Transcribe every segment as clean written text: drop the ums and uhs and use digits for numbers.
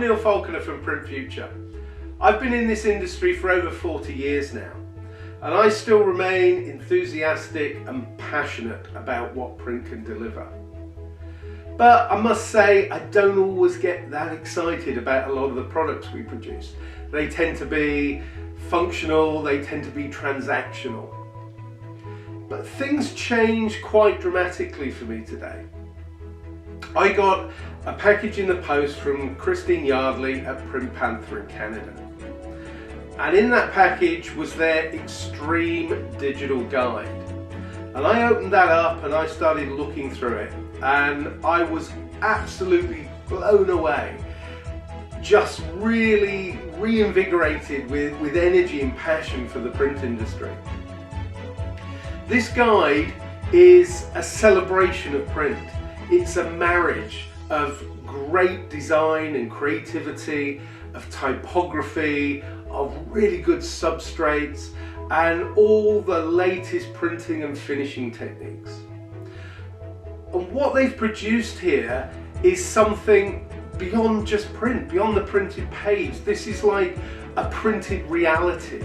I'm Neil Falconer from Print Future. I've been in this industry for over 40 years now, and I still remain enthusiastic and passionate about what print can deliver. But I must say, I don't always get that excited about a lot of the products we produce. They tend to be functional, they tend to be transactional. But things change quite dramatically for me today. I got a package in the post from Christine Yardley at Print Panther in Canada. And in that package was their Extreme Digital Guide. And I opened that up and I started looking through it, and I was absolutely blown away. Just really reinvigorated with energy and passion for the print industry. This guide is a celebration of print. It's a marriage of great design and creativity, of typography, of really good substrates, and all the latest printing and finishing techniques. And what they've produced here is something beyond just print, beyond the printed page. This is like a printed reality.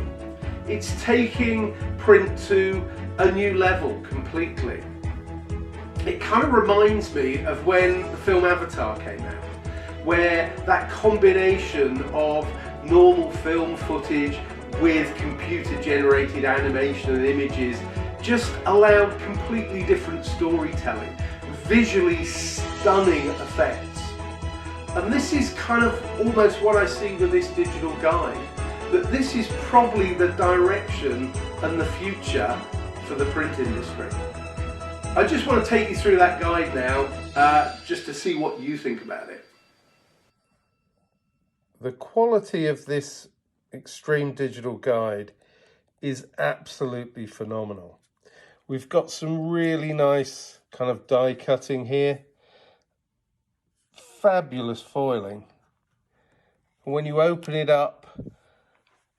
It's taking print to a new level completely. It kind of reminds me of when the film Avatar came out, where that combination of normal film footage with computer generated animation and images just allowed completely different storytelling, visually stunning effects. And this is kind of almost what I see with this digital guide, that this is probably the direction and the future for the print industry. I just want to take you through that guide now, just to see what you think about it. The quality of this Extreme Digital Guide is absolutely phenomenal. We've got some really nice kind of die cutting here. Fabulous foiling. When you open it up,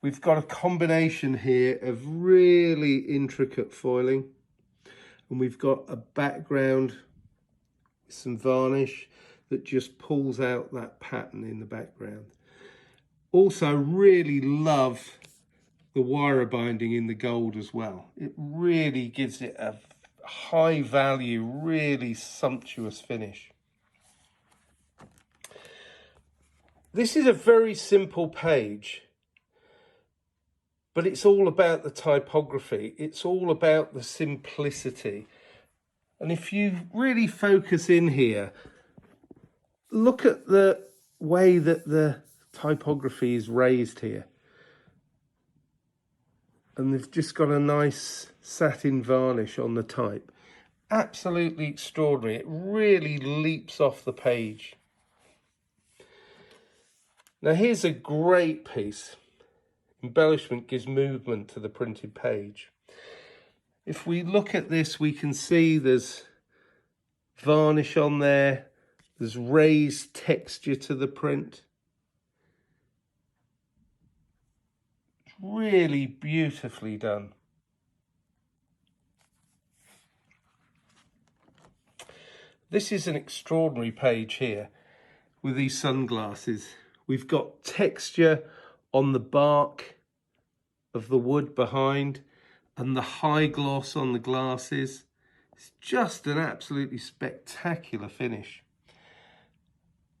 we've got a combination here of really intricate foiling. And we've got a background with some varnish that just pulls out that pattern in the background. Also really love the wire binding in the gold as well. It really gives it a high value, really sumptuous finish. This is a very simple page, but it's all about the typography. It's all about the simplicity. And if you really focus in here, look at the way that the typography is raised here. And they've just got a nice satin varnish on the type. Absolutely extraordinary. It really leaps off the page. Now here's a great piece. Embellishment gives movement to the printed page. If we look at this, we can see there's varnish on there. There's raised texture to the print. It's really beautifully done. This is an extraordinary page here with these sunglasses. We've got texture on the bark of the wood behind and the high gloss on the glasses. It's just an absolutely spectacular finish.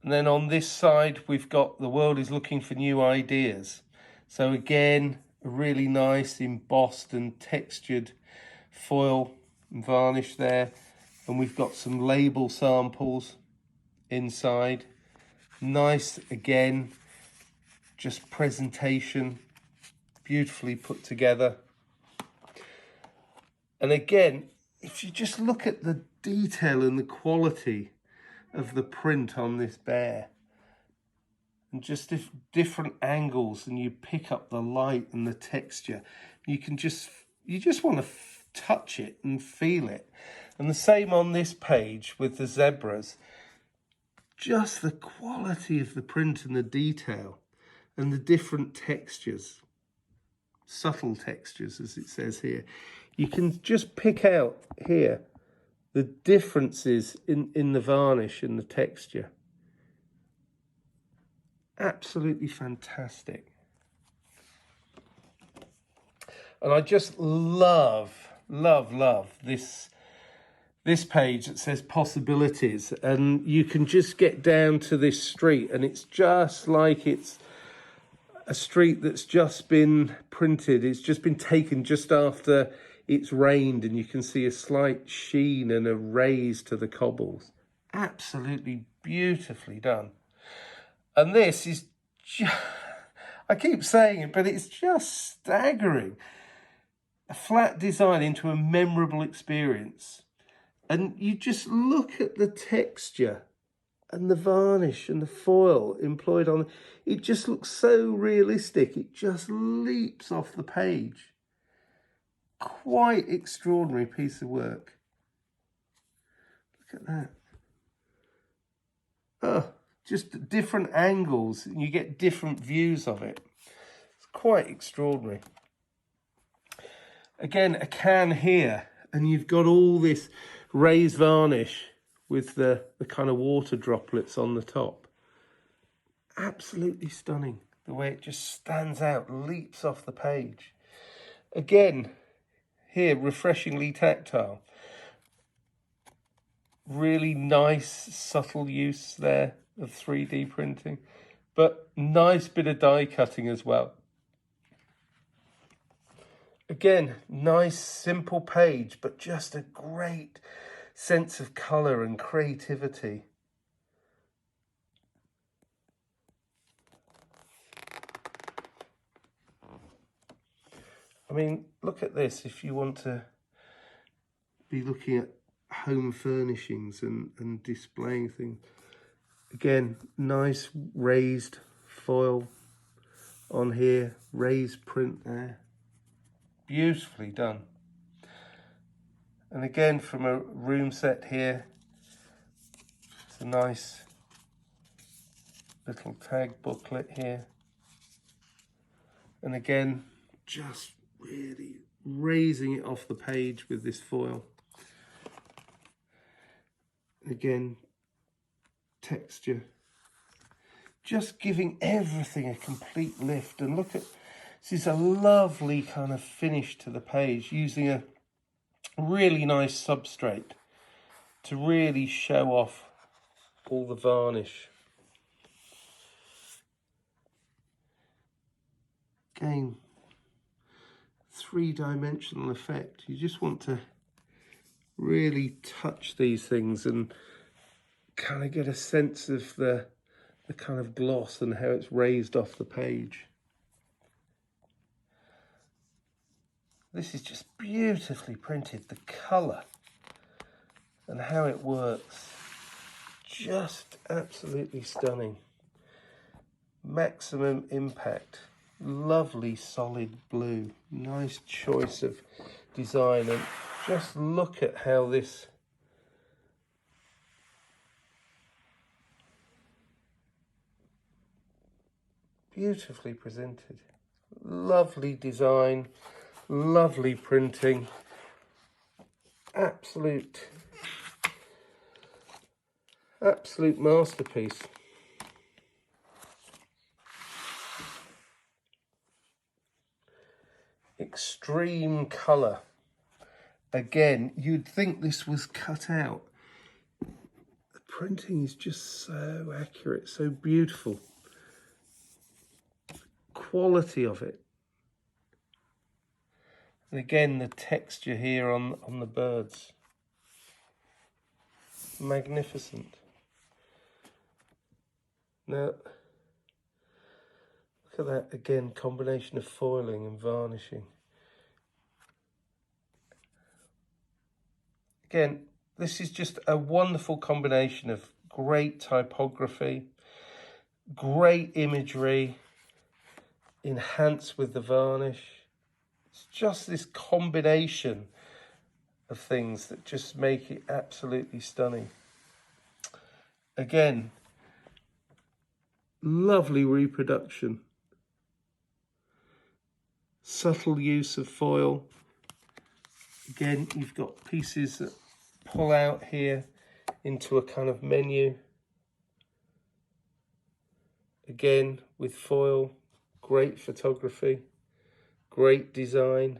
And then on this side, we've got the world is looking for new ideas. So again, a really nice embossed and textured foil and varnish there. And we've got some label samples inside. Nice, again, just presentation, beautifully put together. And again, if you just look at the detail and the quality of the print on this bear, and just different angles, and you pick up the light and the texture, you just want to touch it and feel it. And the same on this page with the zebras. Just the quality of the print and the detail and the different textures, subtle textures as it says here. You can just pick out here the differences in the varnish and the texture. Absolutely fantastic. And I just love this page that says possibilities, and you can just get down to this street and it's just like it's a street that's just been printed. It's just been taken just after it's rained, and you can see a slight sheen and a raise to the cobbles. Absolutely beautifully done. And this is just, I keep saying it, but it's just staggering. A flat design into a memorable experience. And you just look at the texture and the varnish and the foil employed on it. It just looks so realistic. It just leaps off the page. Quite extraordinary piece of work. Look at that. Oh, just different angles, and you get different views of it. It's quite extraordinary. Again, a can here, and you've got all this raised varnish with the kind of water droplets on the top. Absolutely stunning, the way it just stands out, leaps off the page. Again, here, refreshingly tactile. Really nice, subtle use there of 3D printing, but nice bit of die cutting as well. Again, nice, simple page, but just a great sense of colour and creativity. I mean, look at this if you want to be looking at home furnishings and displaying things. Again, nice raised foil on here, raised print there. Beautifully done. And again, from a room set here, it's a nice little tag booklet here. And again, just really raising it off the page with this foil. Again, texture. Just giving everything a complete lift. And look at, this is a lovely kind of finish to the page, using a really nice substrate to really show off all the varnish. Again, three-dimensional effect. You just want to really touch these things and kind of get a sense of the kind of gloss and how it's raised off the page. This is just beautifully printed. The colour and how it works, just absolutely stunning. Maximum impact, lovely solid blue, nice choice of design, and just look at how this beautifully presented. Lovely design, lovely printing, absolute masterpiece. Extreme colour. Again, you'd think this was cut out. The printing is just so accurate, so beautiful. Quality of it. And again, the texture here on the birds. Magnificent. Now, look at that again, combination of foiling and varnishing. Again, this is just a wonderful combination of great typography, great imagery, enhanced with the varnish. It's just this combination of things that just make it absolutely stunning. Again, lovely reproduction. Subtle use of foil. Again, you've got pieces that pull out here into a kind of menu. again with foil, great photography, great design,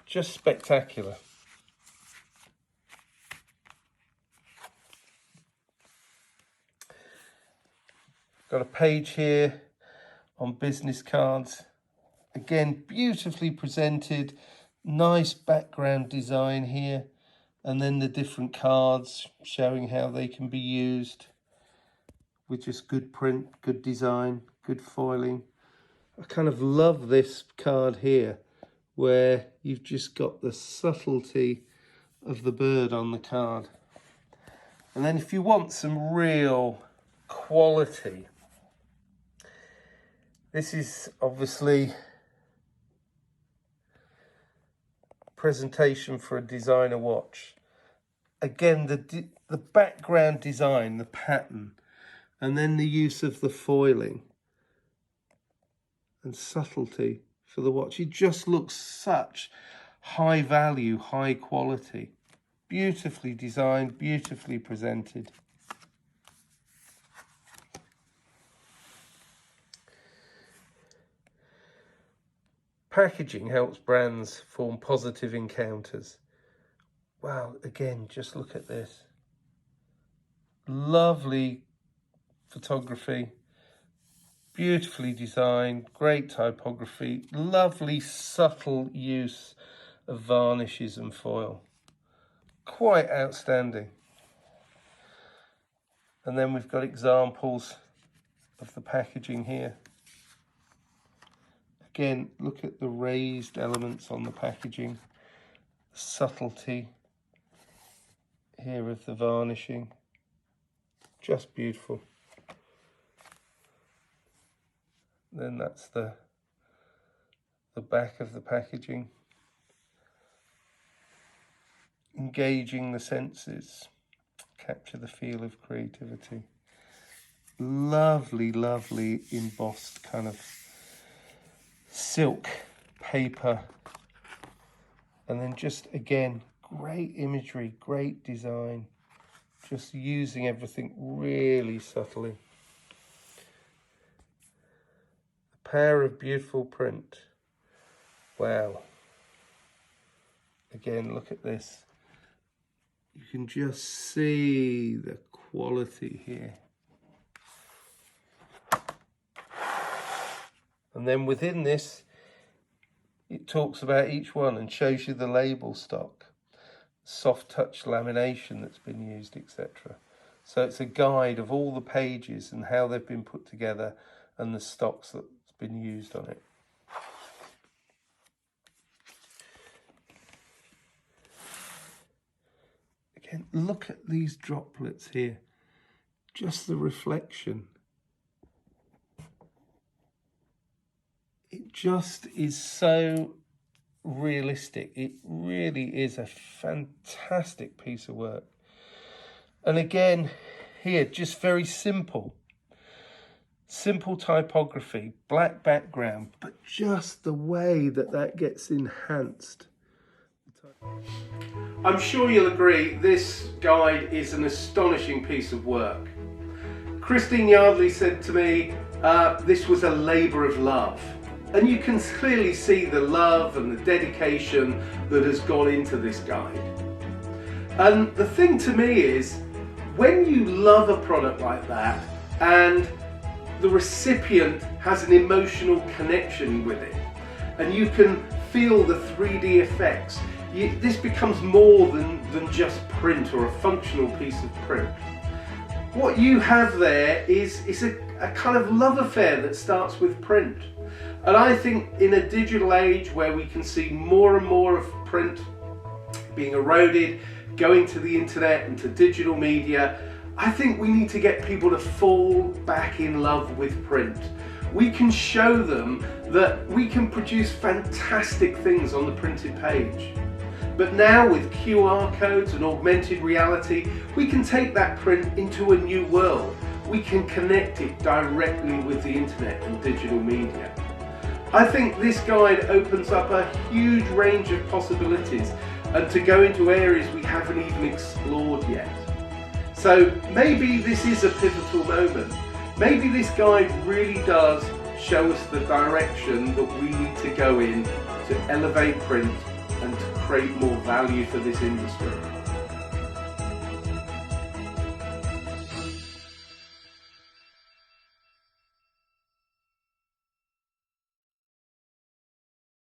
just spectacular. Got a page here on business cards. Again, beautifully presented, nice background design here, and then the different cards showing how they can be used with just good print, good design, good foiling. I kind of love this card here where you've just got the subtlety of the bird on the card. And then if you want some real quality, this is obviously presentation for a designer watch. Again, the background design, the pattern, and then the use of the foiling and subtlety for the watch. It just looks such high value, high quality. Beautifully designed, beautifully presented. Packaging helps brands form positive encounters. Wow, again, just look at this. Lovely photography, beautifully designed, great typography, lovely subtle use of varnishes and foil. Quite outstanding. And then we've got examples of the packaging here. Again, look at the raised elements on the packaging, the subtlety here of the varnishing, just beautiful. Then that's the back of the packaging, engaging the senses, capture the feel of creativity. Lovely, lovely embossed kind of silk paper, and then just again great imagery, great design, just using everything really subtly. A pair of beautiful print. Wow. Again, look at this. You can just see the quality here. And then within this, it talks about each one and shows you the label stock, soft touch lamination that's been used, etc. So it's a guide of all the pages and how they've been put together and the stocks that's been used on it. Again, look at these droplets here, just the reflection. It just is so realistic. It really is a fantastic piece of work. And again, here, just very simple. Simple typography, black background, but just the way that gets enhanced. I'm sure you'll agree this guide is an astonishing piece of work. Christine Yardley said to me, this was a labour of love. And you can clearly see the love and the dedication that has gone into this guide. And the thing to me is, when you love a product like that and the recipient has an emotional connection with it, and you can feel the 3D effects, this becomes more than just print or a functional piece of print. What you have there is a kind of love affair that starts with print. And I think in a digital age where we can see more and more of print being eroded, going to the internet and to digital media, I think we need to get people to fall back in love with print. We can show them that we can produce fantastic things on the printed page. But now with QR codes and augmented reality, we can take that print into a new world. We can connect it directly with the internet and digital media. I think this guide opens up a huge range of possibilities and to go into areas we haven't even explored yet. So maybe this is a pivotal moment maybe this guide really does show us the direction that we need to go in to elevate print and to create more value for this industry.